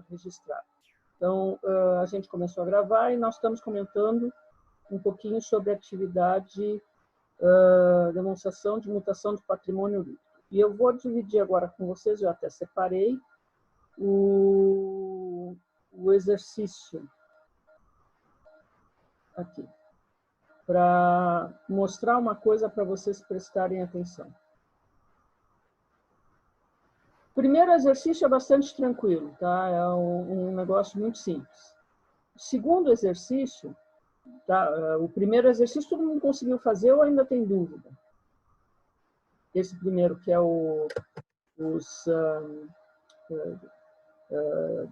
registrado. Então, a gente começou a gravar e nós estamos comentando um pouquinho sobre a atividade demonstração de mutação de patrimônio líquido. E eu vou dividir agora com vocês, eu até separei, o exercício aqui, para mostrar uma coisa para vocês prestarem atenção. O primeiro exercício é bastante tranquilo, tá? É um negócio muito simples. O segundo exercício, tá? O primeiro exercício todo mundo conseguiu fazer ou ainda tem dúvida? Esse primeiro, que é os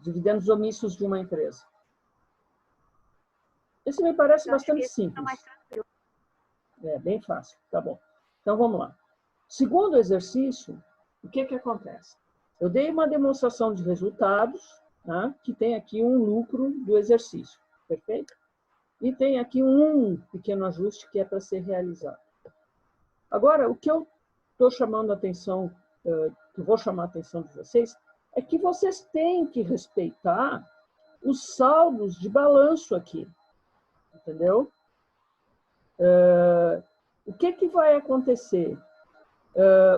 dividendos omissos de uma empresa. Esse me parece bastante simples. É bem fácil, tá bom. Então vamos lá. Segundo exercício, o que acontece? Eu dei uma demonstração de resultados, né, que tem aqui um lucro do exercício, perfeito? E tem aqui um pequeno ajuste que é para ser realizado. Agora, o que eu estou chamando a atenção, que vou chamar a atenção de vocês, é que vocês têm que respeitar os saldos de balanço aqui, entendeu? O que vai acontecer?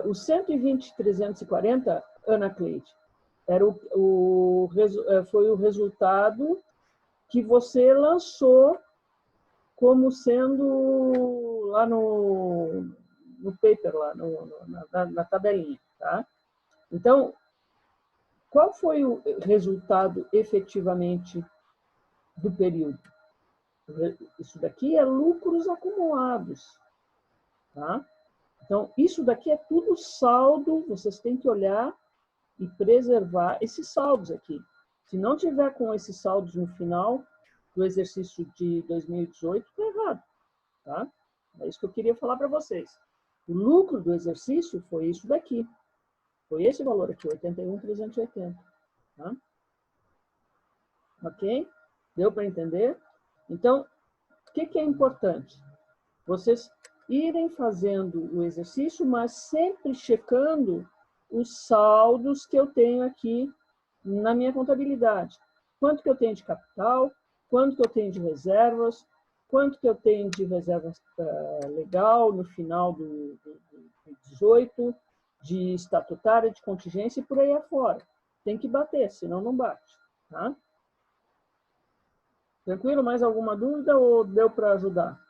O 120.340, Ana Cleide, foi o resultado que você lançou como sendo lá no paper, lá na tabelinha. Tá? Então, qual foi o resultado efetivamente do período? Isso daqui é lucros acumulados. Tá? Então, isso daqui é tudo saldo, vocês têm que olhar e preservar esses saldos aqui. Se não tiver com esses saldos no final do exercício de 2018, está errado. Tá? É isso que eu queria falar para vocês. O lucro do exercício foi isso daqui. Foi esse valor aqui, 81.380. Tá? Ok? Deu para entender? Então, o que é importante? Vocês irem fazendo o exercício, mas sempre checando os saldos que eu tenho aqui na minha contabilidade. Quanto que eu tenho de capital, quanto que eu tenho de reservas, quanto que eu tenho de reservas legal no final do 18, de estatutária, de contingência e por aí afora. Tem que bater, senão não bate. Tá? Tranquilo? Mais alguma dúvida ou deu para ajudar?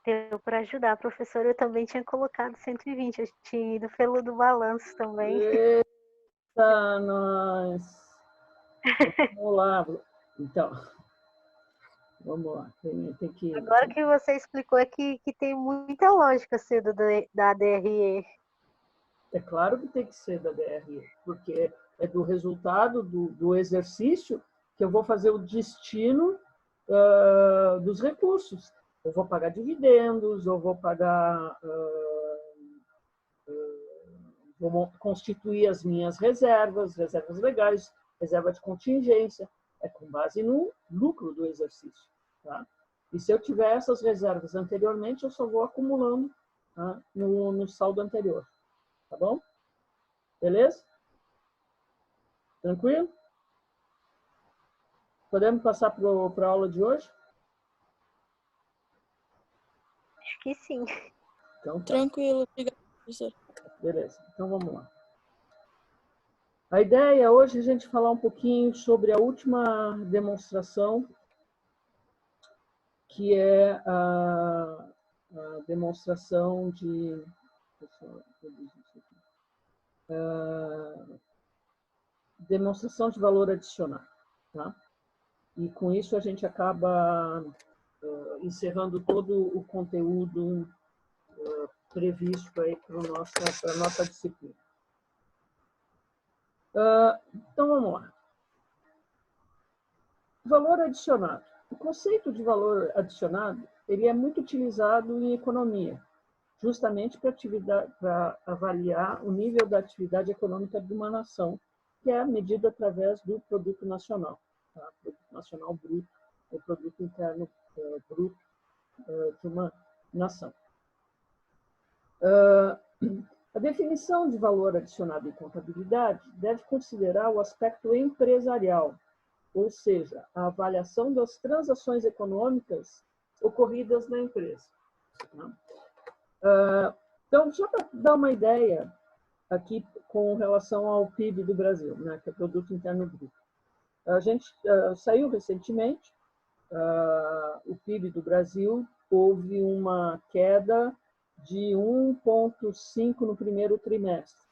Deu para ajudar, professor. Eu também tinha colocado 120, eu tinha ido pelo do balanço também. Eita, nós! Vamos lá. Então, vamos lá. Tem que... Agora que você explicou é que tem muita lógica ser da DRE. É claro que tem que ser da DRE, porque é do resultado do exercício que eu vou fazer o destino dos recursos. Eu vou pagar dividendos, eu vou pagar... vou constituir as minhas reservas legais, reserva de contingência, é com base no lucro do exercício. Tá? E se eu tiver essas reservas anteriormente, eu só vou acumulando, tá, no saldo anterior. Tá bom? Beleza? Tranquilo? Podemos passar para a aula de hoje? Acho que sim. Então, tá. Tranquilo, obrigado, professor. Beleza, então vamos lá. A ideia hoje é a gente falar um pouquinho sobre a última demonstração, que é a demonstração de... demonstração de valor adicionado. Tá? E com isso a gente acaba encerrando todo o conteúdo previsto aí para a nossa disciplina. Então, vamos lá. Valor adicionado. O conceito de valor adicionado ele é muito utilizado em economia, justamente para avaliar o nível da atividade econômica de uma nação, que é medida através do produto nacional, tá? Produto nacional bruto, o produto interno bruto de uma nação. A definição de valor adicionado em contabilidade deve considerar o aspecto empresarial, ou seja, a avaliação das transações econômicas ocorridas na empresa. Então, só para dar uma ideia aqui com relação ao PIB do Brasil, né, que é o Produto Interno Bruto. A gente saiu recentemente, o PIB do Brasil houve uma queda de 1,5 no primeiro trimestre.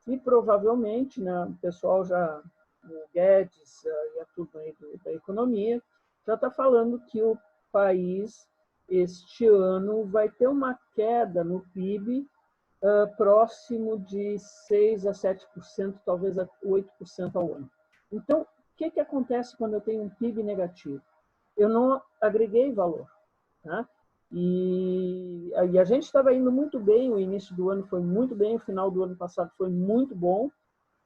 E provavelmente, né, o pessoal já, o Guedes e a turma aí da economia, já está falando que o país, este ano, vai ter uma queda no PIB próximo de 6% a 7%, talvez a 8% ao ano. Então, o que acontece quando eu tenho um PIB negativo? Eu não agreguei valor. Tá? E a gente estava indo muito bem, o início do ano foi muito bem, o final do ano passado foi muito bom,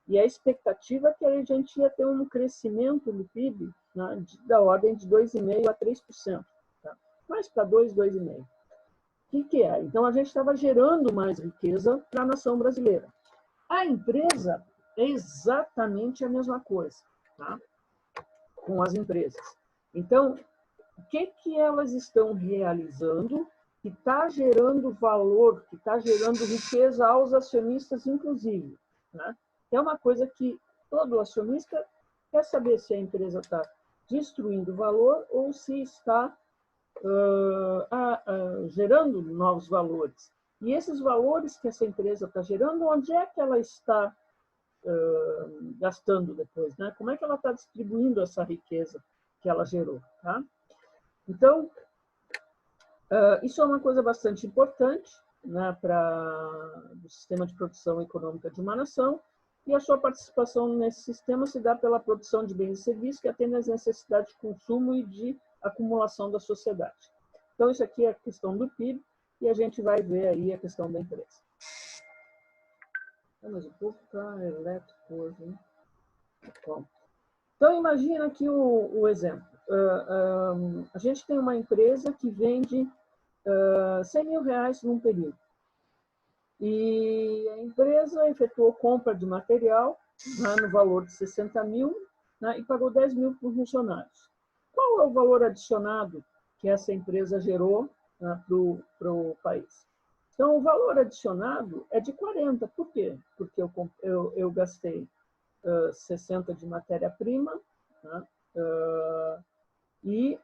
e a expectativa é que a gente ia ter um crescimento do PIB, né, da ordem de 2,5% a 3%, tá? Mais para 2%, 2,5%. O que é? Então, a gente estava gerando mais riqueza para a nação brasileira. A empresa é exatamente a mesma coisa, tá? Com as empresas. Então, o que elas estão realizando que está gerando valor, que está gerando riqueza aos acionistas, inclusive, né? É uma coisa que todo acionista quer saber se a empresa está destruindo valor ou se está gerando novos valores. E esses valores que essa empresa está gerando, onde é que ela está gastando depois? Né? Como é que ela está distribuindo essa riqueza que ela gerou? Tá? Então, isso é uma coisa bastante importante, né, para o sistema de produção econômica de uma nação, e a sua participação nesse sistema se dá pela produção de bens e serviços que atendem às necessidades de consumo e de acumulação da sociedade. Então, isso aqui é a questão do PIB, e a gente vai ver aí a questão da empresa. Mas o povo está elétrico hoje, né? Bom, então, imagina aqui o exemplo. A gente tem uma empresa que vende R$100 mil num período. E a empresa efetuou compra de material, né, no valor de 60 mil, né, e pagou 10 mil por funcionários. Qual é o valor adicionado que essa empresa gerou, né, para o país? Então, o valor adicionado é de 40. Por quê? Porque eu gastei 60 de matéria-prima, né, e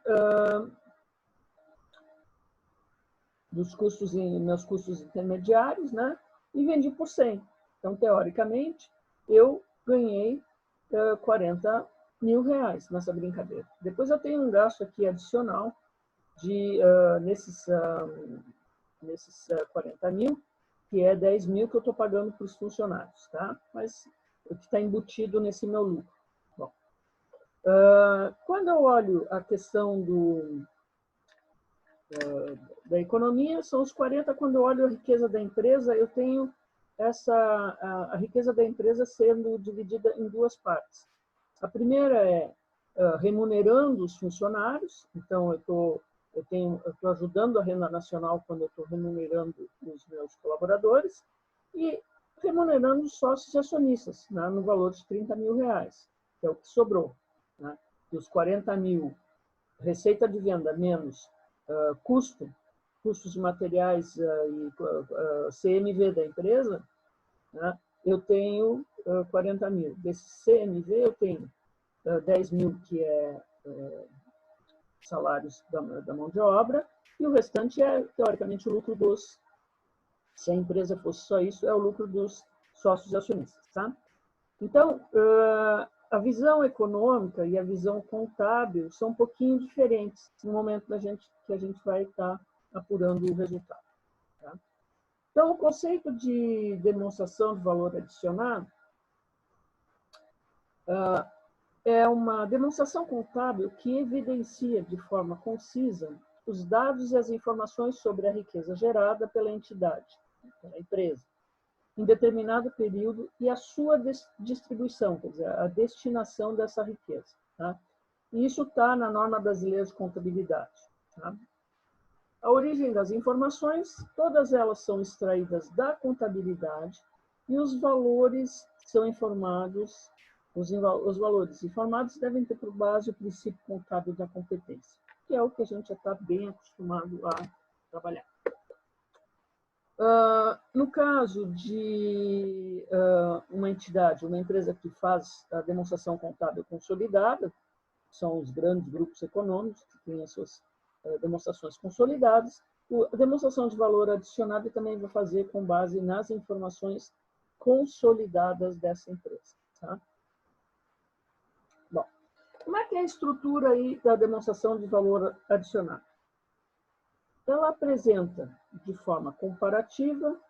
dos custos, meus custos intermediários, né? E vendi por 100. Então, teoricamente, eu ganhei 40 mil reais nessa brincadeira. Depois eu tenho um gasto aqui adicional de, nesses 40 mil, que é 10 mil que eu estou pagando para os funcionários, tá? Mas o que está embutido nesse meu lucro. Bom, quando eu olho a questão da economia, são os 40. Quando eu olho a riqueza da empresa, eu tenho a riqueza da empresa sendo dividida em duas partes. A primeira é remunerando os funcionários, então eu estou ajudando a renda nacional quando eu estou remunerando os meus colaboradores, e remunerando os sócios e acionistas, né, no valor de 30 mil reais, que é o que sobrou. Né? Dos 40 mil, receita de venda menos custos de materiais e CMV da empresa, né, eu tenho 40 mil. Desse CMV, eu tenho 10 mil, que é salários da mão de obra, e o restante é, teoricamente, o lucro dos... Se a empresa fosse só isso, é o lucro dos sócios e acionistas. Tá? Então, a visão econômica e a visão contábil são um pouquinho diferentes no momento que a gente vai estar apurando o resultado. Tá? Então, o conceito de demonstração de valor adicionado é uma demonstração contábil que evidencia de forma concisa os dados e as informações sobre a riqueza gerada pela entidade, pela empresa, em determinado período e a sua distribuição, quer dizer, a destinação dessa riqueza. Tá? E isso está na norma brasileira de contabilidade. Tá? A origem das informações, todas elas são extraídas da contabilidade e os valores são informados, os valores informados devem ter por base o princípio contábil da competência, que é o que a gente já está bem acostumado a trabalhar. No caso de uma entidade, uma empresa que faz a demonstração contábil consolidada, são os grandes grupos econômicos que têm as suas demonstrações consolidadas, a demonstração de valor adicionado também vai fazer com base nas informações consolidadas dessa empresa. Tá? Bom, como é que é a estrutura aí da demonstração de valor adicionado? Ela apresenta de forma comparativa,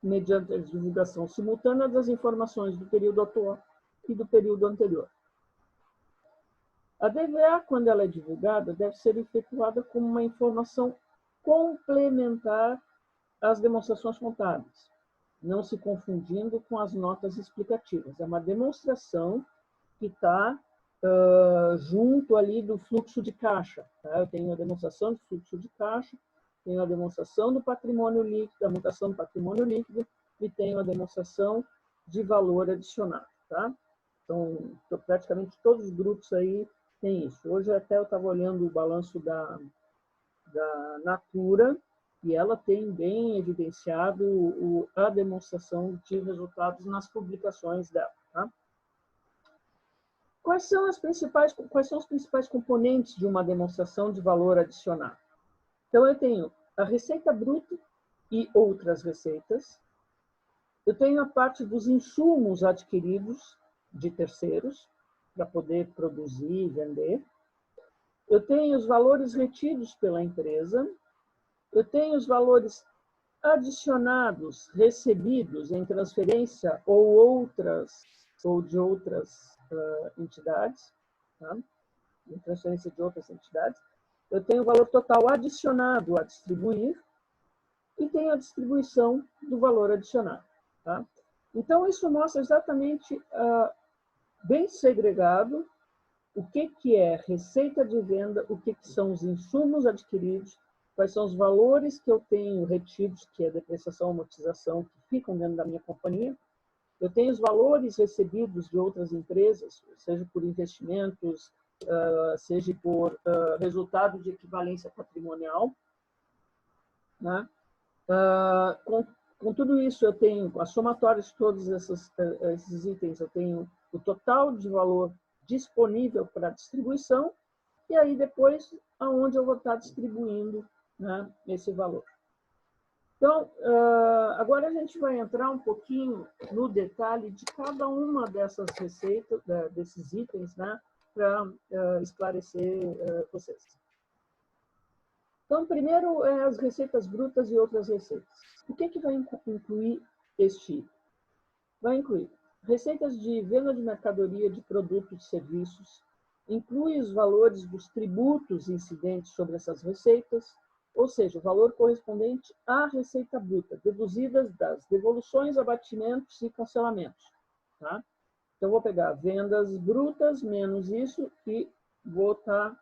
mediante a divulgação simultânea das informações do período atual e do período anterior. A DVA, quando ela é divulgada, deve ser efetuada como uma informação complementar às demonstrações contábeis, não se confundindo com as notas explicativas. É uma demonstração que está junto ali do fluxo de caixa. Tá? Eu tenho a demonstração de fluxo de caixa, tenho a demonstração do patrimônio líquido, a mutação do patrimônio líquido e tenho a demonstração de valor adicionado. Tá? Então, praticamente todos os grupos aí têm isso. Hoje até eu estava olhando o balanço da Natura e ela tem bem evidenciado a demonstração de resultados nas publicações dela. Tá? Quais são os principais componentes de uma demonstração de valor adicionado? Então, eu tenho a receita bruta e outras receitas. Eu tenho a parte dos insumos adquiridos de terceiros, para poder produzir e vender. Eu tenho os valores retidos pela empresa. Eu tenho os valores adicionados, recebidos em transferência ou de outras entidades, tá? Em transferência de outras entidades. Eu tenho o valor total adicionado a distribuir e tenho a distribuição do valor adicionado. Tá? Então, isso mostra exatamente, bem segregado, o que é receita de venda, o que são os insumos adquiridos, quais são os valores que eu tenho retidos, que é depreciação, amortização, que ficam dentro da minha companhia. Eu tenho os valores recebidos de outras empresas, seja por investimentos, seja por resultado de equivalência patrimonial. Né? Com tudo isso, eu tenho a somatória de todos esses itens, eu tenho o total de valor disponível para distribuição, e aí depois aonde eu vou estar distribuindo, né, esse valor. Então, agora a gente vai entrar um pouquinho no detalhe de cada uma dessas receitas, desses itens, né, para esclarecer vocês. Então, primeiro, as receitas brutas e outras receitas. O que vai incluir este item? Vai incluir receitas de venda de mercadoria, de produtos e serviços, inclui os valores dos tributos incidentes sobre essas receitas, ou seja, o valor correspondente à receita bruta, deduzidas das devoluções, abatimentos e cancelamentos. Tá? Então, vou pegar vendas brutas menos isso e vou estar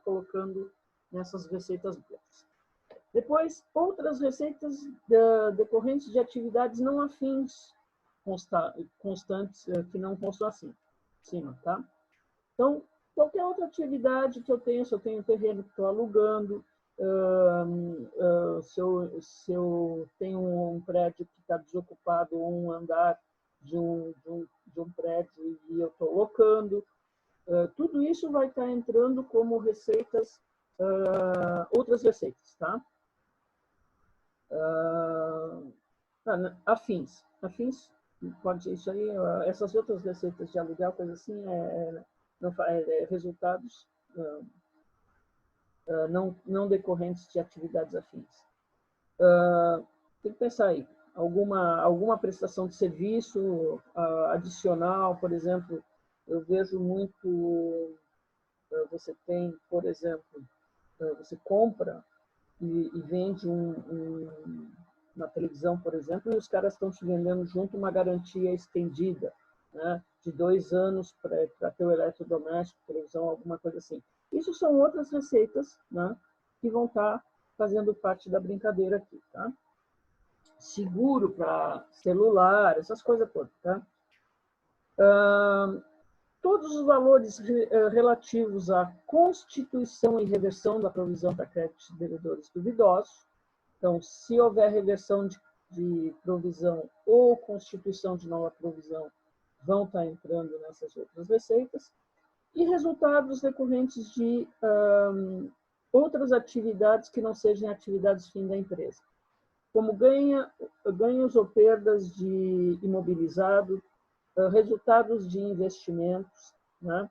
colocando nessas receitas brutas. Depois, outras receitas decorrentes de atividades não afins constantes, que não constam acima, tá? Então, qualquer outra atividade que eu tenho, se eu tenho um terreno que estou alugando, se eu tenho um prédio que está desocupado, ou um andar de um prédio e eu estou locando, tudo isso vai estar entrando como receitas, outras receitas, tá? Afins, pode ser isso aí, essas outras receitas de aluguel, coisa assim, resultados não decorrentes de atividades afins. Tem que pensar aí, alguma prestação de serviço adicional, por exemplo, eu vejo muito, você tem, por exemplo, você compra e vende na televisão, por exemplo, e os caras estão te vendendo junto uma garantia estendida, né, de 2 anos para ter o eletrodoméstico, televisão, alguma coisa assim. Isso são outras receitas, né, que vão estar fazendo parte da brincadeira aqui, tá? Seguro para celular, essas coisas todas, tá? Todos os valores relativos à constituição e reversão da provisão para créditos de devedores duvidosos. Então, se houver reversão de provisão ou constituição de nova provisão, vão estar entrando nessas outras receitas. E resultados decorrentes de outras atividades que não sejam atividades fim da empresa, como ganhos ou perdas de imobilizado, resultados de investimentos, né?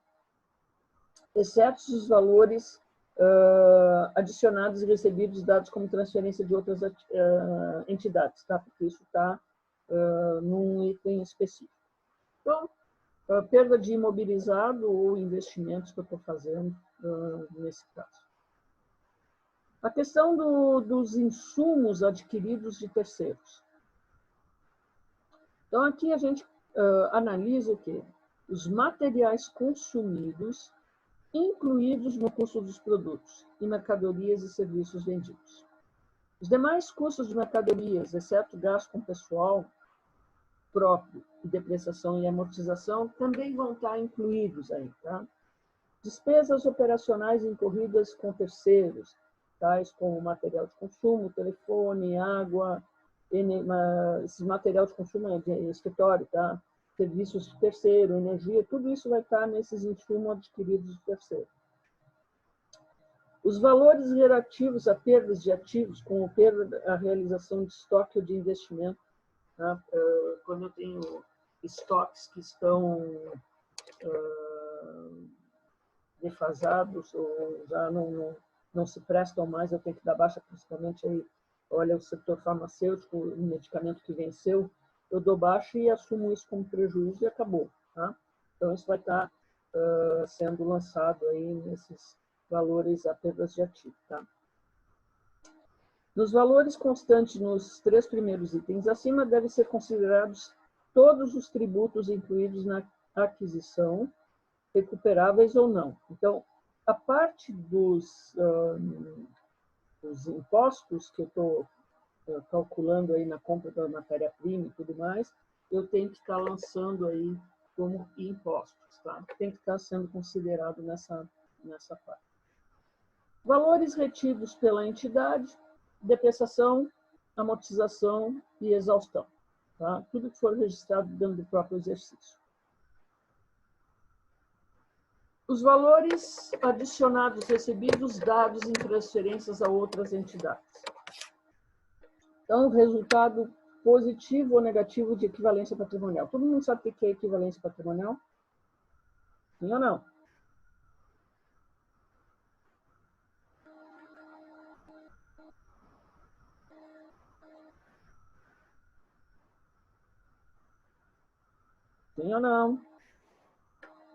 Exceto os valores adicionados e recebidos dados como transferência de outras entidades, tá? Porque isso está num item específico. Então, perda de imobilizado ou investimentos que eu estou fazendo nesse caso. A questão dos insumos adquiridos de terceiros. Então, aqui a gente analisa o quê? Os materiais consumidos, incluídos no custo dos produtos e mercadorias e serviços vendidos. Os demais custos de mercadorias, exceto gasto com pessoal próprio e depreciação e amortização, também vão estar incluídos aí, tá? Despesas operacionais incorridas com terceiros, tais como material de consumo, telefone, água, esse material de consumo é de escritório, tá? Serviços de terceiro, energia, tudo isso vai estar nesses insumos adquiridos de terceiro. Os valores relativos a perdas de ativos, como perda a realização de estoque ou de investimento, tá? Quando eu tenho estoques que estão defasados ou já não se prestam mais, eu tenho que dar baixa, principalmente aí, olha, o setor farmacêutico, o medicamento que venceu, eu dou baixa e assumo isso como prejuízo e acabou, tá? Então, isso vai estar sendo lançado aí nesses valores a perdas de ativo, tá? Nos valores constantes nos 3 primeiros itens acima, devem ser considerados todos os tributos incluídos na aquisição, recuperáveis ou não. Então, a parte dos impostos que eu estou calculando aí na compra da matéria-prima e tudo mais, eu tenho que estar lançando aí como impostos, tá? Tem que estar sendo considerado nessa parte. Valores retidos pela entidade, depreciação, amortização e exaustão, tá? Tudo que for registrado dentro do próprio exercício. Os valores adicionados recebidos, dados em transferências a outras entidades. Então, resultado positivo ou negativo de equivalência patrimonial. Todo mundo sabe o que é equivalência patrimonial? Sim ou não? Sim ou não?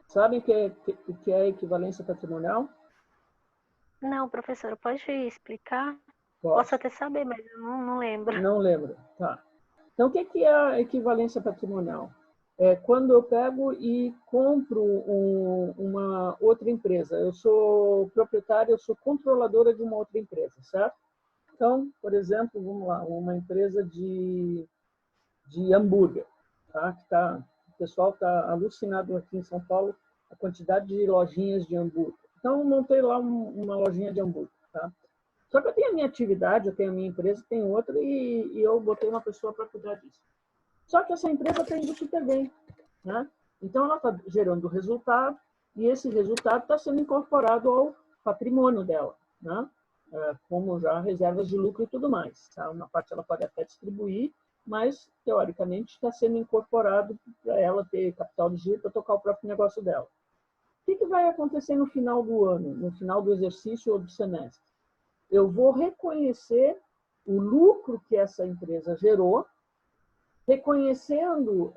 Sabem o que é equivalência patrimonial? Não, professora, pode explicar? Posso. Posso até saber, mas eu não lembro. Não lembro, tá. Então, o que é a equivalência patrimonial? É quando eu pego e compro uma outra empresa. Eu sou proprietária, eu sou controladora de uma outra empresa, certo? Então, por exemplo, vamos lá, uma empresa de hambúrguer, tá? O pessoal está alucinado aqui em São Paulo, a quantidade de lojinhas de hambúrguer. Então, eu montei lá uma lojinha de hambúrguer, tá? Só que eu tenho a minha atividade, eu tenho a minha empresa, tenho outra, e eu botei uma pessoa para cuidar disso. Só que essa empresa está indo super bem, né? Então, ela está gerando resultado, e esse resultado está sendo incorporado ao patrimônio dela, né? Como já reservas de lucro e tudo mais. Tá? Uma parte ela pode até distribuir, mas, teoricamente, está sendo incorporado para ela ter capital de giro para tocar o próprio negócio dela. O que vai acontecer no final do ano, no final do exercício ou do semestre? Eu vou reconhecer o lucro que essa empresa gerou, reconhecendo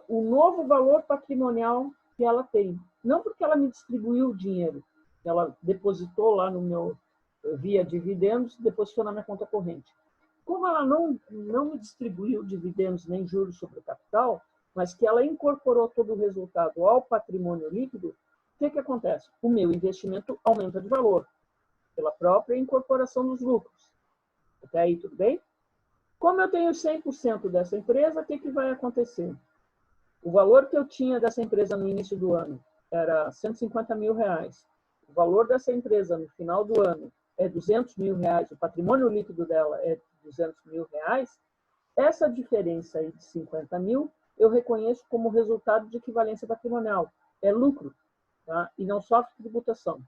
o novo valor patrimonial que ela tem. Não porque ela me distribuiu o dinheiro, que ela depositou lá no meu, via dividendos, depositou na minha conta corrente. Como ela não me distribuiu dividendos nem juros sobre o capital, mas que ela incorporou todo o resultado ao patrimônio líquido, o que acontece? O meu investimento aumenta de valor. pela própria incorporação dos lucros. Até aí, tudo bem? Como eu tenho 100% dessa empresa, o que vai acontecer? O valor que eu tinha dessa empresa no início do ano era 150 mil reais. O valor dessa empresa no final do ano é 200 mil reais. O patrimônio líquido dela é 200 mil reais. Essa diferença aí de 50 mil, eu reconheço como resultado de equivalência patrimonial. É lucro, tá? E não sofre tributação.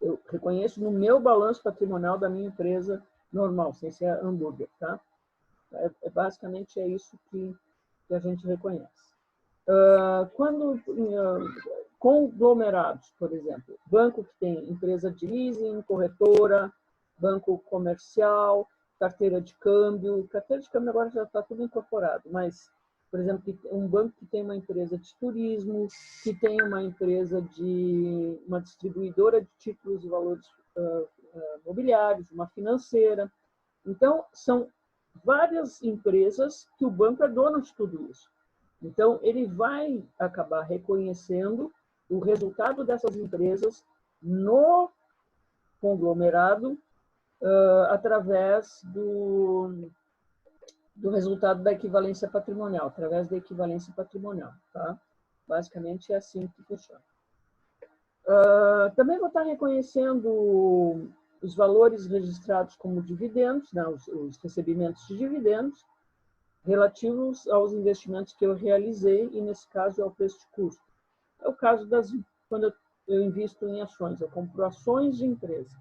Eu reconheço no meu balanço patrimonial da minha empresa normal, sem ser hambúrguer, tá? Basicamente é isso que a gente reconhece. Quando conglomerados, por exemplo, banco que tem empresa de leasing, corretora, banco comercial, carteira de câmbio agora já está tudo incorporado, mas, por exemplo, um banco que tem uma empresa de turismo, que tem uma empresa de uma distribuidora de títulos e valores mobiliários, uma financeira. Então, são várias empresas que o banco é dono de tudo isso. Então, ele vai acabar reconhecendo o resultado dessas empresas no conglomerado através do resultado da equivalência patrimonial, através da equivalência patrimonial. Tá? Basicamente, é assim que funciona. Também vou estar reconhecendo os valores registrados como dividendos, né, os recebimentos de dividendos, relativos aos investimentos que eu realizei, e nesse caso é o preço de custo. É o caso quando eu invisto em ações, eu compro ações de empresa.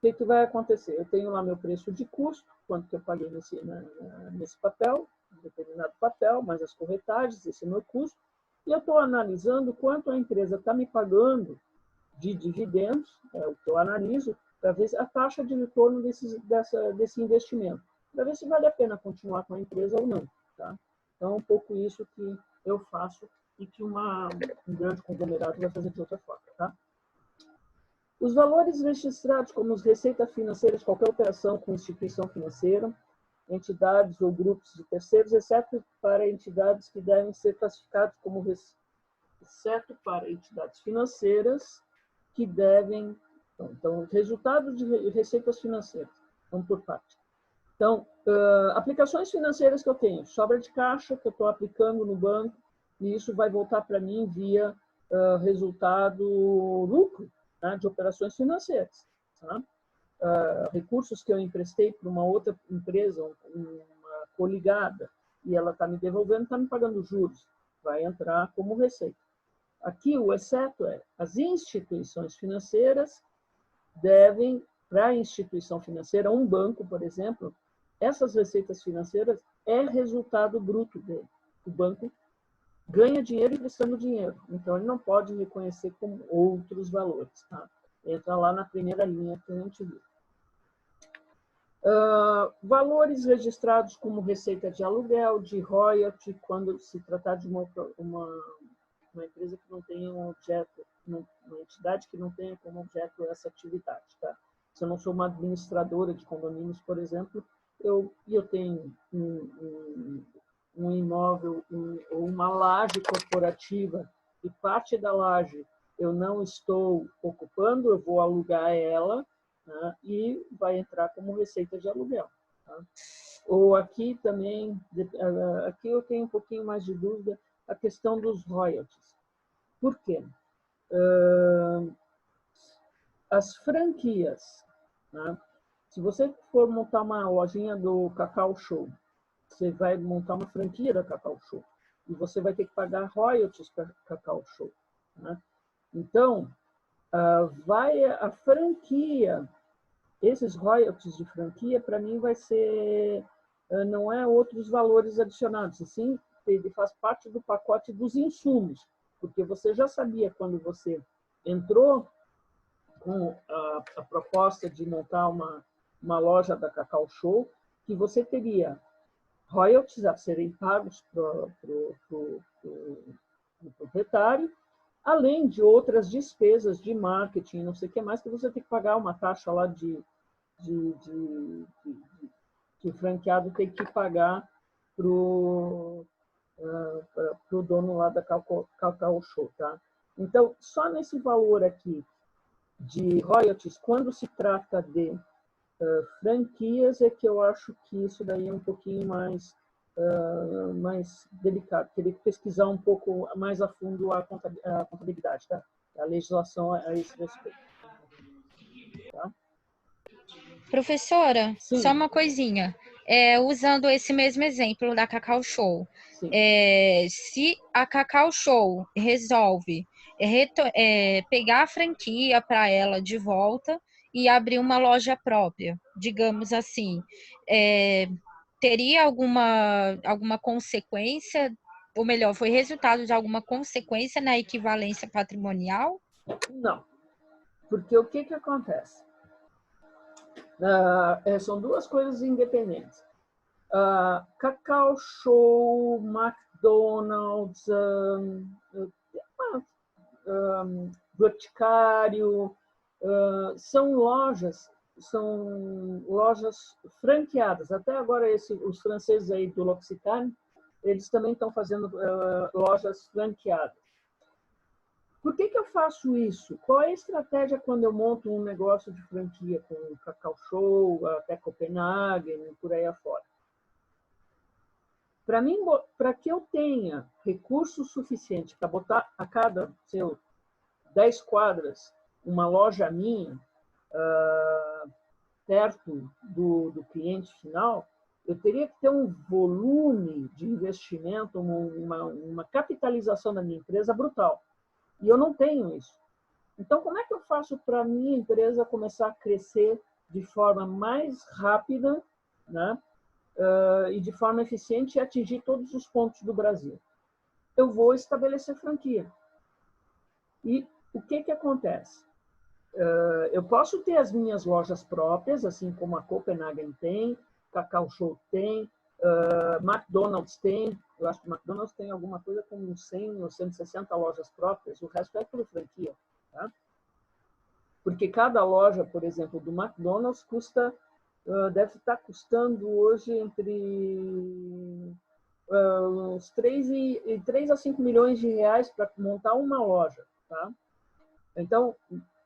O que vai acontecer? Eu tenho lá meu preço de custo, quanto que eu paguei nesse papel, determinado papel, mais as corretagens, esse é meu custo, e eu estou analisando quanto a empresa está me pagando de dividendos, é o que eu analiso, para ver a taxa de retorno desse investimento, para ver se vale a pena continuar com a empresa ou não. Tá? Então, é um pouco isso que eu faço e que um grande conglomerado vai fazer de outra forma. Tá? Os valores registrados como receitas financeiras, qualquer operação com instituição financeira, entidades ou grupos de terceiros, exceto para entidades que devem ser classificadas como exceto para entidades financeiras que devem... Então, resultados de receitas financeiras. Vamos por parte. Então, aplicações financeiras que eu tenho, sobra de caixa que eu estou aplicando no banco, e isso vai voltar para mim via resultado lucro, né, de operações financeiras. Tá? Recursos que eu emprestei para uma outra empresa, uma coligada, e ela está me devolvendo, está me pagando juros, vai entrar como receita. Aqui o exceto é as instituições financeiras devem, para a instituição financeira, um banco, por exemplo, essas receitas financeiras é resultado bruto dele. O banco ganha dinheiro emprestando dinheiro, então ele não pode reconhecer como outros valores. Tá? Entra lá na primeira linha que a gente viu. Valores registrados como receita de aluguel, de royalty, quando se tratar de uma empresa que não tenha um objeto, uma entidade que não tenha como objeto essa atividade. Tá? Se eu não sou uma administradora de condomínios, por exemplo, eu tenho um imóvel ou uma laje corporativa e parte da laje eu não estou ocupando, eu vou alugar ela, né, e vai entrar como receita de aluguel. Tá? Ou aqui também, aqui eu tenho um pouquinho mais de dúvida, a questão dos royalties. Por quê? As franquias, né? Se você for montar uma lojinha do Cacau Show, você vai montar uma franquia da Cacau Show e você vai ter que pagar royalties para Cacau Show. Né? Então, a franquia, esses royalties de franquia, para mim, vai ser, não é outros valores adicionados, sim, ele faz parte do pacote dos insumos, porque você já sabia quando você entrou com a proposta de montar uma loja da Cacau Show, que você teria royalties a serem pagos para o proprietário, além de outras despesas de marketing, não sei o que mais, que você tem que pagar uma taxa lá que o franqueado tem que pagar para o dono lá da Cacau Show. Tá? Então, só nesse valor aqui, de royalties, quando se trata de franquias, é que eu acho que isso daí é um pouquinho mais delicado. Teria que pesquisar um pouco mais a fundo a contabilidade, tá? A legislação a esse respeito. Tá? Professora, Sim. só uma coisinha. Usando esse mesmo exemplo da Cacau Show, se a Cacau Show resolve pegar a franquia para ela de volta e abrir uma loja própria, digamos assim, teria alguma consequência, ou melhor, foi resultado de alguma consequência na equivalência patrimonial? Não, porque o que acontece? São duas coisas independentes. Cacau Show, McDonald's, Boticário, são lojas franqueadas. Até agora, os franceses aí do L'Occitane, eles também estão fazendo lojas franqueadas. Por que eu faço isso? Qual é a estratégia quando eu monto um negócio de franquia com Cacau Show, até Copenhagen, por aí afora? Para que eu tenha recurso suficiente para botar a cada 10 quadras uma loja minha, perto do cliente final, eu teria que ter um volume de investimento, uma capitalização da minha empresa brutal. E eu não tenho isso. Então, como é que eu faço para a minha empresa começar a crescer de forma mais rápida, né? E de forma eficiente e atingir todos os pontos do Brasil? Eu vou estabelecer franquia. E o que acontece? Eu posso ter as minhas lojas próprias, assim como a Copenhagen tem, Cacau Show tem, McDonald's tem. Eu acho que o McDonald's tem alguma coisa como 100 ou 160 lojas próprias, o resto é por franquia. Tá? Porque cada loja, por exemplo, do McDonald's deve estar custando hoje entre uns 3 a 5 milhões de reais para montar uma loja. Tá? Então,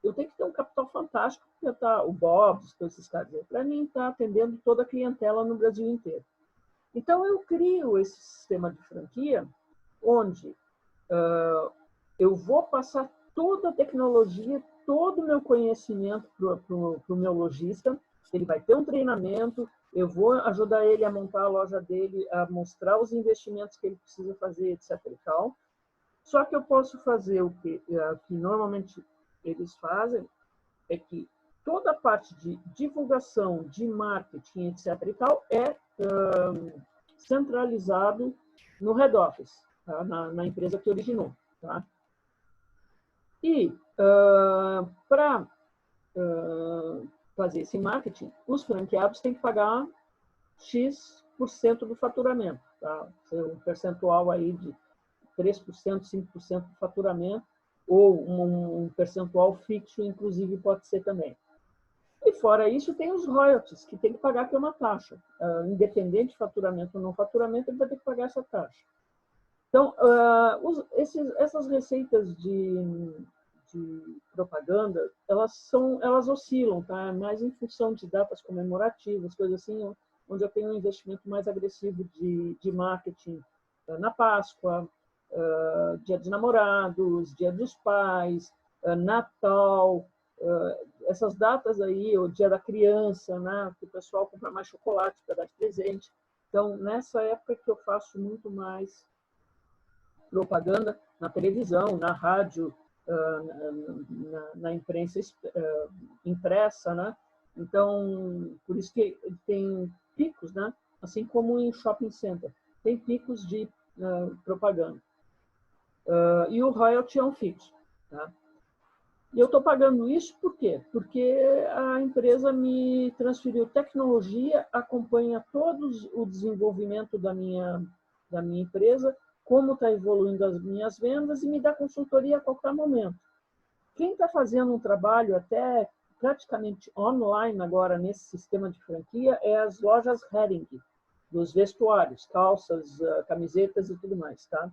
eu tenho que ter um capital fantástico para o Bob's, todos esses caras, para mim estar atendendo toda a clientela no Brasil inteiro. Então, eu crio esse sistema de franquia onde eu vou passar toda a tecnologia, todo o meu conhecimento para o meu lojista. Ele vai ter um treinamento, eu vou ajudar ele a montar a loja dele, a mostrar os investimentos que ele precisa fazer, etc. e tal. Só que eu posso fazer o que normalmente eles fazem, é que toda a parte de divulgação, de marketing, etc. e tal, é centralizado no head office, tá? na empresa que originou. Tá? E para fazer esse marketing, os franqueados têm que pagar X% do faturamento, tá? Um percentual aí de 3%, 5% do faturamento, ou um percentual fixo, inclusive, pode ser também. E fora isso, tem os royalties, que tem que pagar, que é uma taxa. Independente de faturamento ou não faturamento, ele vai ter que pagar essa taxa. Então, essas receitas de propaganda, elas oscilam, tá? Mais em função de datas comemorativas, coisas assim, onde eu tenho um investimento mais agressivo de marketing na Páscoa, Dia dos Namorados, Dia dos Pais, Natal, essas datas aí, o Dia da Criança, né? Que o pessoal compra mais chocolate para dar de presente. Então, nessa época que eu faço muito mais propaganda na televisão, na rádio, na imprensa impressa, né? Então, por isso que tem picos, né? Assim como em shopping center, tem picos de propaganda. E o royalty é um fixo. Tá? E eu estou pagando isso por quê? Porque a empresa me transferiu tecnologia, acompanha todo o desenvolvimento da minha empresa, como está evoluindo as minhas vendas e me dá consultoria a qualquer momento. Quem está fazendo um trabalho até praticamente online agora nesse sistema de franquia é as lojas Hering, dos vestuários, calças, camisetas e tudo mais. Tá?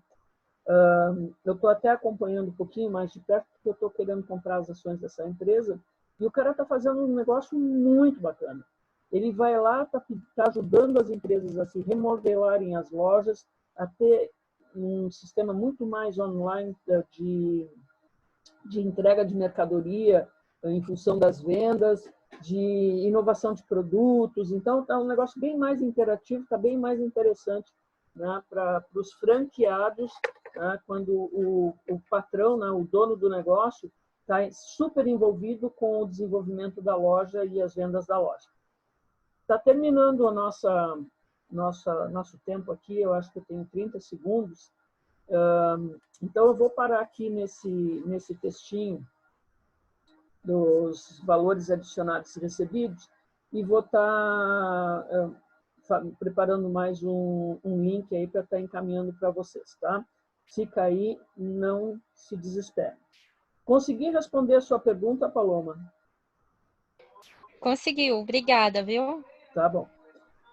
Eu estou até acompanhando um pouquinho mais de perto, porque eu estou querendo comprar as ações dessa empresa, e o cara está fazendo um negócio muito bacana. Ele vai lá, está ajudando as empresas a se remodelarem as lojas, a ter um sistema muito mais online de entrega de mercadoria em função das vendas, de inovação de produtos. Então, está um negócio bem mais interativo, está bem mais interessante, né, para os franqueados, né, quando o patrão, né, o dono do negócio, está super envolvido com o desenvolvimento da loja e as vendas da loja. Está terminando o nosso tempo aqui, eu acho que eu tenho 30 segundos. Então, eu vou parar aqui nesse textinho dos valores adicionados recebidos e vou estar preparando mais um link aí para estar encaminhando para vocês, tá? Se cair, não se desespere. Consegui responder a sua pergunta, Paloma? Conseguiu, obrigada, viu? Tá bom.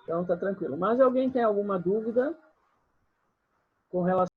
Então, tá tranquilo. Mas alguém tem alguma dúvida com relação